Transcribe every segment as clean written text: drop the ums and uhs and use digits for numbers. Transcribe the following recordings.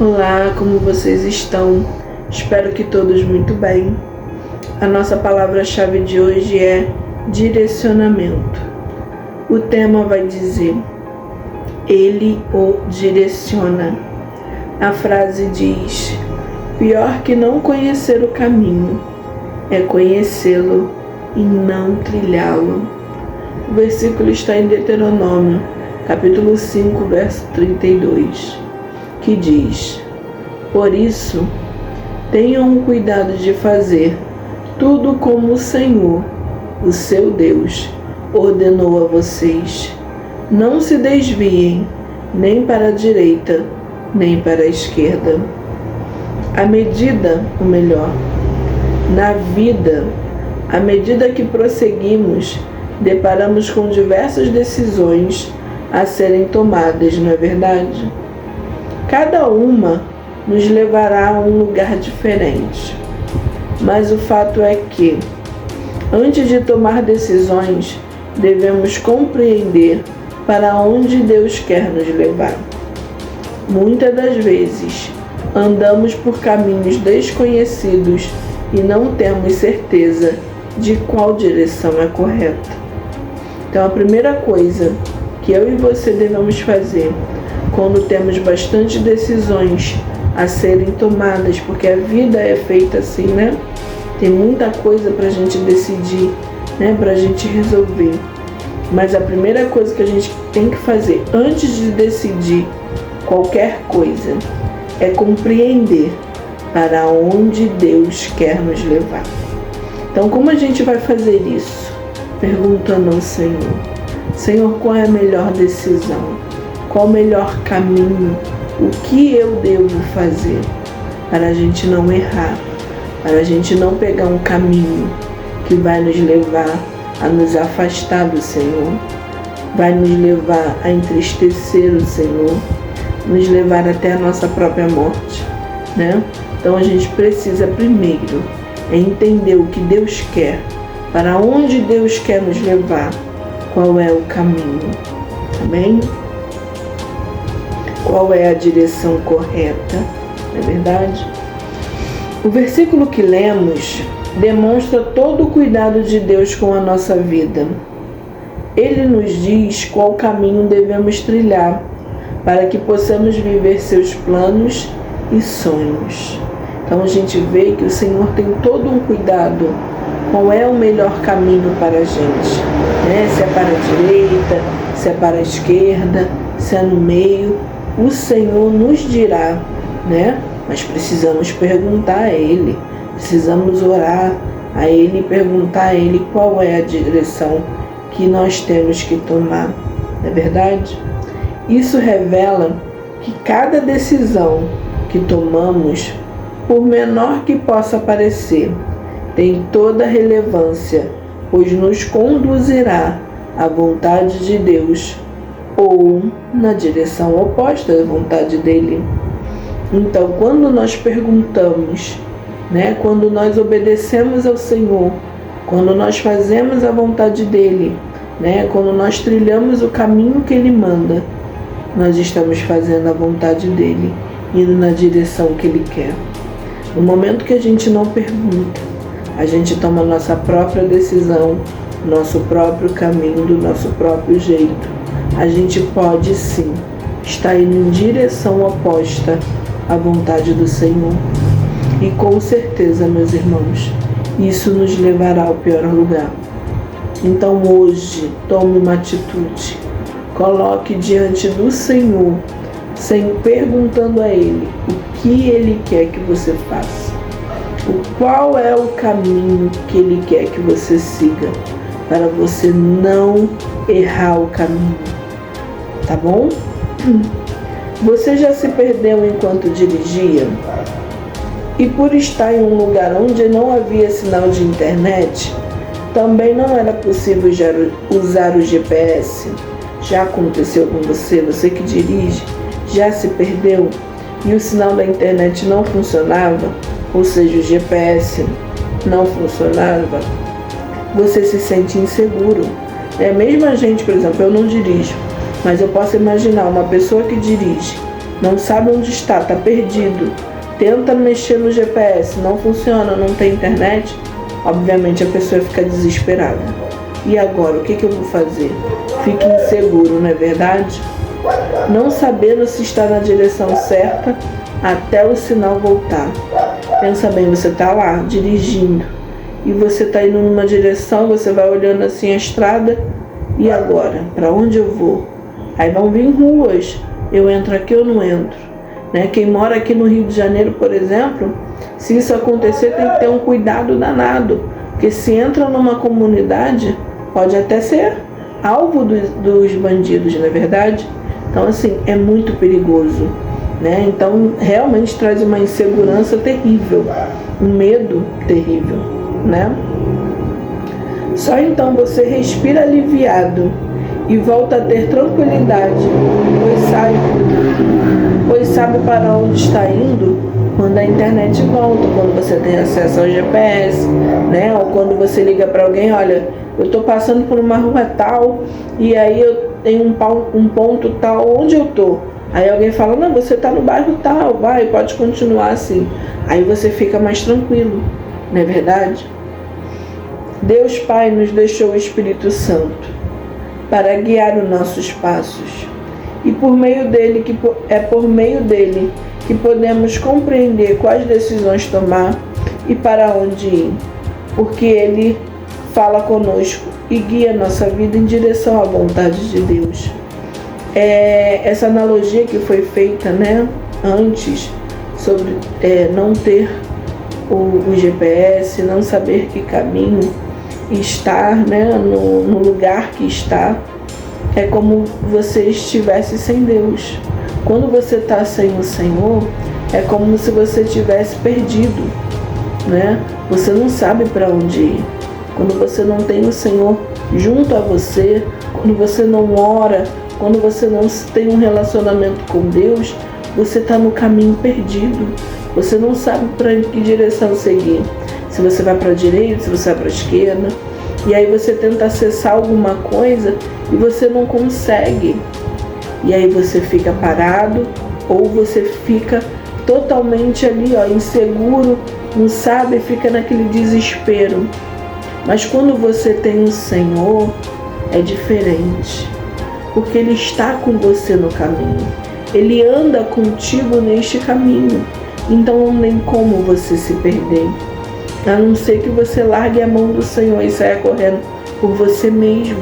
Olá, como vocês estão? Espero que todos muito bem. A nossa palavra-chave de hoje é direcionamento. O tema vai dizer: Ele o direciona. A frase diz: pior que não conhecer o caminho é conhecê-lo e não trilhá-lo. O versículo está em Deuteronômio, capítulo 5, verso 32, que diz: por isso, tenham cuidado de fazer tudo como o Senhor, o seu Deus, ordenou a vocês. Não se desviem nem para a direita, nem para a esquerda. Na vida, à medida que prosseguimos, deparamos com diversas decisões a serem tomadas, não é verdade? Cada uma nos levará a um lugar diferente. Mas o fato é que, antes de tomar decisões, devemos compreender para onde Deus quer nos levar. Muitas das vezes, andamos por caminhos desconhecidos e não temos certeza de qual direção é correta. Então, a primeira coisa que eu e você devemos fazer quando temos bastante decisões a serem tomadas, porque a vida é feita assim, né? Tem muita coisa para a gente decidir, né? Para a gente resolver. Mas a primeira coisa que a gente tem que fazer antes de decidir qualquer coisa é compreender para onde Deus quer nos levar. Então, como a gente vai fazer isso? Perguntando ao Senhor: Senhor, qual é a melhor decisão? Qual o melhor caminho? O que eu devo fazer para a gente não errar? Para a gente não pegar um caminho que vai nos levar a nos afastar do Senhor, vai nos levar a entristecer o Senhor, nos levar até a nossa própria morte, né? Então a gente precisa primeiro entender o que Deus quer, para onde Deus quer nos levar, qual é o caminho, amém? Qual é a direção correta, não é verdade? O versículo que lemos demonstra todo o cuidado de Deus com a nossa vida. Ele nos diz qual caminho devemos trilhar para que possamos viver seus planos e sonhos. Então a gente vê que o Senhor tem todo um cuidado. Qual é o melhor caminho para a gente? Né? Se é para a direita, se é para a esquerda, se é no meio. O Senhor nos dirá, né? Mas precisamos perguntar a Ele. Precisamos orar a Ele e perguntar a Ele qual é a direção que nós temos que tomar. Não é verdade? Isso revela que cada decisão que tomamos, por menor que possa parecer, tem toda a relevância, pois nos conduzirá à vontade de Deus ou na direção oposta à vontade dele. Então, quando nós perguntamos, né, quando nós obedecemos ao Senhor, quando nós fazemos a vontade dele, né, quando nós trilhamos o caminho que ele manda, nós estamos fazendo a vontade dele, indo na direção que ele quer. No momento que a gente não pergunta, a gente toma a nossa própria decisão, nosso próprio caminho, do nosso próprio jeito. A gente pode sim estar indo em direção oposta à vontade do Senhor. E com certeza, meus irmãos, isso nos levará ao pior lugar. Então hoje, tome uma atitude. Coloque diante do Senhor, perguntando a Ele o que Ele quer que você faça. Qual é o caminho que Ele quer que você siga, para você não errar o caminho. Tá bom? Você já se perdeu enquanto dirigia? E por estar em um lugar onde não havia sinal de internet, também não era possível usar o GPS? Já aconteceu com você? Você que dirige, já se perdeu e o sinal da internet não funcionava? Ou seja, o GPS não funcionava? Você se sente inseguro. Mesmo a gente, por exemplo, eu não dirijo, mas eu posso imaginar uma pessoa que dirige não sabe onde está perdido, tenta mexer no GPS, não funciona, não tem internet, obviamente a pessoa fica desesperada. E agora, o que eu vou fazer? Fica inseguro, não é verdade? Não sabendo se está na direção certa até o sinal voltar. Pensa bem, você está lá dirigindo e você está indo numa direção, você vai olhando assim a estrada, e agora? Para onde eu vou? Aí vão vir ruas, eu entro aqui ou não entro? Né? Quem mora aqui no Rio de Janeiro, por exemplo, se isso acontecer tem que ter um cuidado danado, porque se entra numa comunidade, pode até ser alvo dos bandidos, não é verdade? Então assim, é muito perigoso, né? Então realmente traz uma insegurança terrível, um medo terrível, né? Só então você respira aliviado e volta a ter tranquilidade, pois sabe para onde está indo quando a internet volta, quando você tem acesso ao GPS, né? Ou quando você liga para alguém, olha, eu estou passando por uma rua tal e aí eu tenho um ponto tal, onde eu estou? Aí alguém fala, não, você está no bairro tal, vai, pode continuar assim. Aí você fica mais tranquilo, não é verdade? Deus Pai nos deixou o Espírito Santo para guiar os nossos passos. E por meio dele que podemos compreender quais decisões tomar e para onde ir. Porque ele fala conosco e guia nossa vida em direção à vontade de Deus. Essa analogia que foi feita, né, antes, sobre não ter o GPS, não saber que caminho estar, né, no lugar que está, é como você estivesse sem Deus. Quando você está sem o Senhor, é como se você tivesse perdido, né? Você não sabe para onde ir. Quando você não tem o Senhor junto a você, quando você não ora, quando você não tem um relacionamento com Deus, você está no caminho perdido. Você não sabe para que direção seguir. Se você vai para a direita, se você vai para a esquerda. E aí você tenta acessar alguma coisa e você não consegue. E aí você fica parado ou você fica totalmente ali, inseguro, não sabe, fica naquele desespero. Mas quando você tem o Senhor, é diferente. Porque Ele está com você no caminho. Ele anda contigo neste caminho. Então não tem como você se perder. A não ser que você largue a mão do Senhor e saia correndo por você mesmo.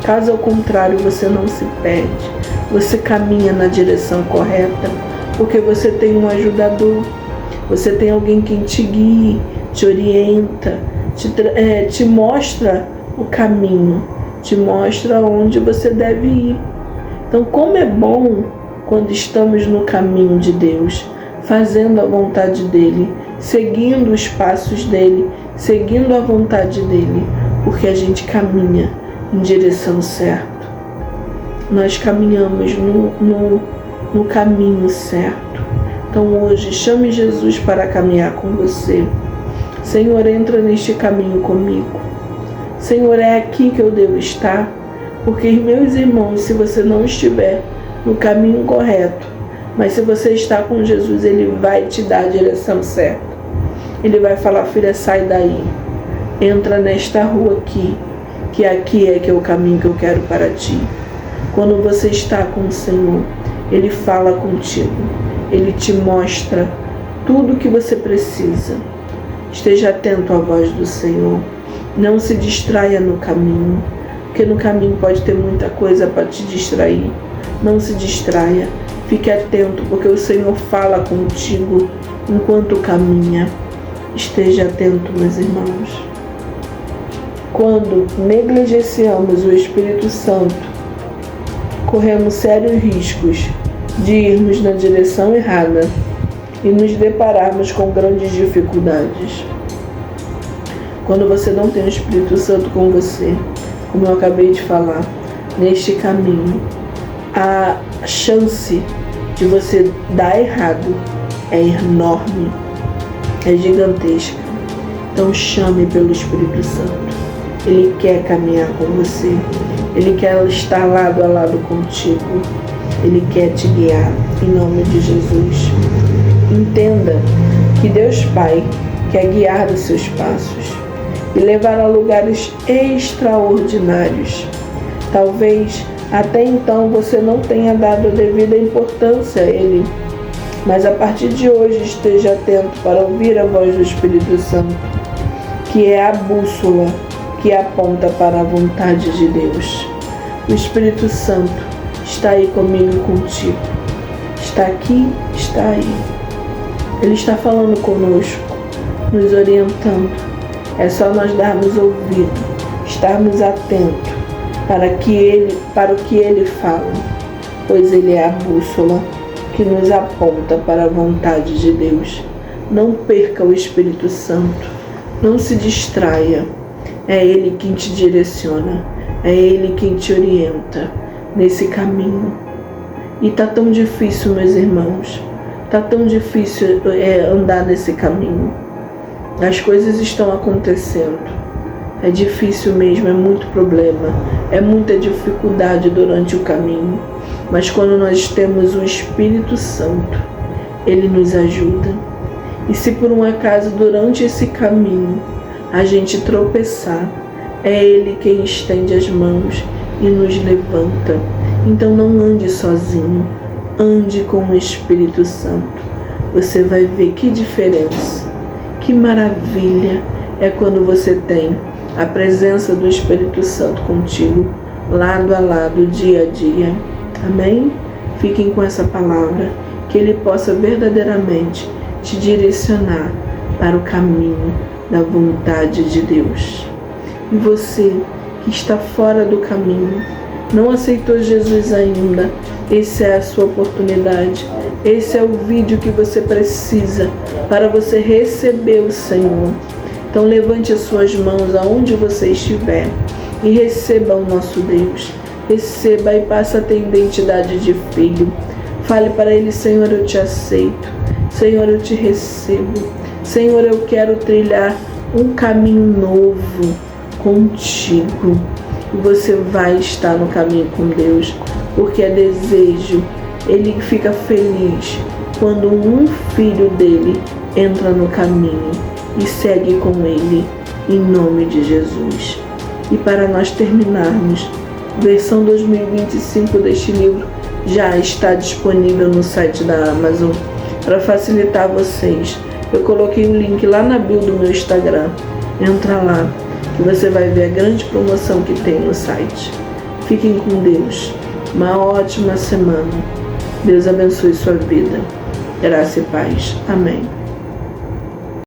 Caso ao contrário, você não se perde. Você caminha na direção correta, porque você tem um ajudador. Você tem alguém que te guia, te orienta, te mostra o caminho, te mostra onde você deve ir. Então, como é bom quando estamos no caminho de Deus, fazendo a vontade dEle, seguindo os passos dEle, seguindo a vontade dEle, porque a gente caminha em direção certa. Nós caminhamos no caminho certo. Então hoje, chame Jesus para caminhar com você. Senhor, entra neste caminho comigo. Senhor, é aqui que eu devo estar, porque, meus irmãos, se você não estiver no caminho correto, mas se você está com Jesus, Ele vai te dar a direção certa. Ele vai falar, filha, sai daí, entra nesta rua aqui, que aqui é o caminho que eu quero para ti. Quando você está com o Senhor, Ele fala contigo, Ele te mostra tudo o que você precisa. Esteja atento à voz do Senhor, não se distraia no caminho, porque no caminho pode ter muita coisa para te distrair. Não se distraia, fique atento, porque o Senhor fala contigo enquanto caminha. Esteja atento, meus irmãos. Quando negligenciamos o Espírito Santo, corremos sérios riscos de irmos na direção errada e nos depararmos com grandes dificuldades. Quando você não tem o Espírito Santo com você, como eu acabei de falar, neste caminho, a chance de você dar errado é enorme, é gigantesca. Então chame pelo Espírito Santo. Ele quer caminhar com você. Ele quer estar lado a lado contigo. Ele quer te guiar. em nome de Jesus. Entenda que Deus Pai quer guiar os seus passos e levar a lugares extraordinários. Talvez até então você não tenha dado a devida importância a Ele, mas a partir de hoje esteja atento para ouvir a voz do Espírito Santo, que é a bússola que aponta para a vontade de Deus. O Espírito Santo está aí comigo e contigo. Está aqui, está aí. Ele está falando conosco, nos orientando. É só nós darmos ouvido, estarmos atentos para o que Ele fala, pois Ele é a bússola que nos aponta para a vontade de Deus. Não perca o Espírito Santo, não se distraia. É Ele quem te direciona, é Ele quem te orienta nesse caminho. E tá tão difícil, meus irmãos, tá tão difícil andar nesse caminho. As coisas estão acontecendo. É difícil mesmo, é muito problema, é muita dificuldade durante o caminho. Mas quando nós temos o Espírito Santo, Ele nos ajuda. E se por um acaso durante esse caminho a gente tropeçar, é Ele quem estende as mãos e nos levanta. Então não ande sozinho, ande com o Espírito Santo. Você vai ver que diferença, que maravilha é quando você tem a presença do Espírito Santo contigo, lado a lado, dia a dia. Amém? Fiquem com essa palavra, que Ele possa verdadeiramente te direcionar para o caminho da vontade de Deus. E você que está fora do caminho, não aceitou Jesus ainda, essa é a sua oportunidade. Esse é o vídeo que você precisa para você receber o Senhor. Então levante as suas mãos aonde você estiver e receba o nosso Deus. Receba e passe a ter identidade de filho. Fale para Ele: Senhor, eu te aceito. Senhor, eu te recebo. Senhor, eu quero trilhar um caminho novo contigo. E você vai estar no caminho com Deus, porque é desejo. Ele fica feliz quando um filho dele entra no caminho e segue com ele, em nome de Jesus. E para nós terminarmos, versão 2025 deste livro já está disponível no site da Amazon. Para facilitar vocês, eu coloquei o link lá na bio do meu Instagram. Entra lá, que você vai ver a grande promoção que tem no site. Fiquem com Deus. Uma ótima semana. Deus abençoe sua vida. Graça e paz. Amém.